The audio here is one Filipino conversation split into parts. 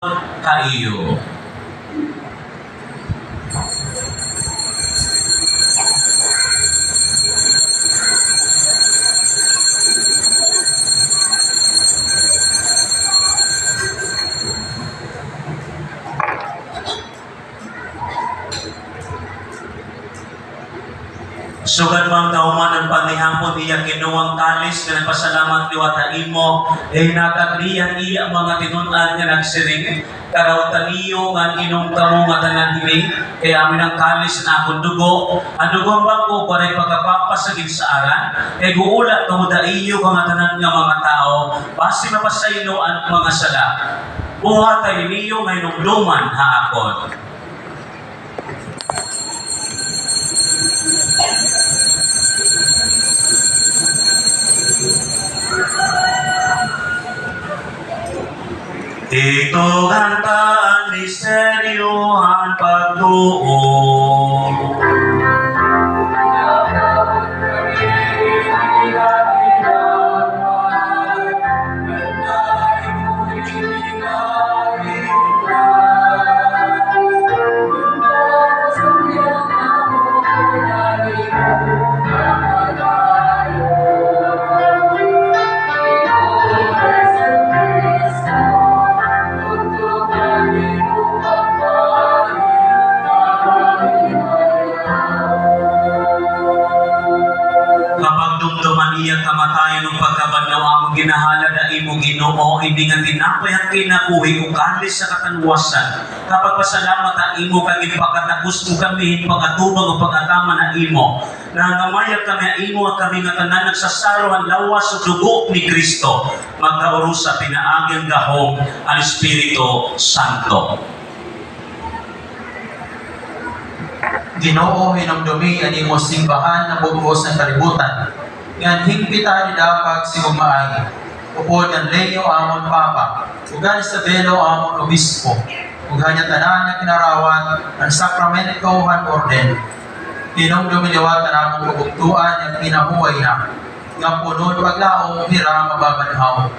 kaiyo. Sugad mang kauman ang panihapon iya kinuwang kalis nga nagpasalamat liwat imo nagagdiyan iya mga tinunan nga nagsiring karaw taniyo nga inom kamo nga tanan dili kaya amin ang kalis na akong dugo ang dugong bangko paray pagkapapasagid sa aran kay guulat kamo iyo mga tanan nga mga tao basi mapasaylo ang mga sala buhatay niyo nga inumduman haakon. Ito ganta ang misteryo ang pagtuo. Iya kamatayan ng pagkabadlaw ang ginahala na imo Ginoo hindi nga tinapay ang kinabuhi ug kalis sa katanwasan kapag pasalamat ang imo kag ipakatagos ug kami pagatubang ug pagatama na imo nangamaya kami imo kami nga tanan nagsasaro ang lawas ug dugo ni Kristo magkauro sa pinaagang gahom ang Espiritu Santo. Ginoo hinumdumi ani mo simbahan na bubuhos ng kalibutan. Nga hingpita ni dapag si Umaay, upod ang leyo amon Papa, ugan sa belo amon Obispo, ugan niya tanan na kinarawat ang sakramento han orden. Tinong dumiliwatan among kabuktuan ang kinabuhay na, nga puno paglaong hira mababanhaw.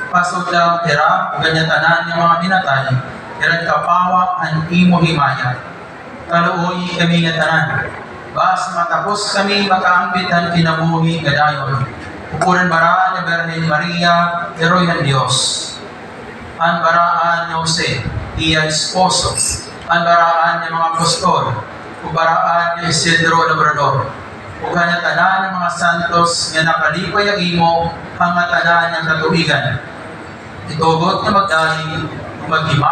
Pasod lang hira, ugan niya tanan ng mga binatay, hirad kapawa ang imo himaya. Kaluoy kami nga tanan. Bas matapos kami makaambitan kinabuhi gadayon. Upunan baraan ni Birhen Maria, Heroy ng Diyos. Ang baraan ni Jose, iya esposo. Ang baraan ni mga apostol. Baraan ni Isidro Labrador. Ugan na tanan ng mga santos nga nakalipay ang imo ang tanan ng katubigan. Itugot na magdali, maghima.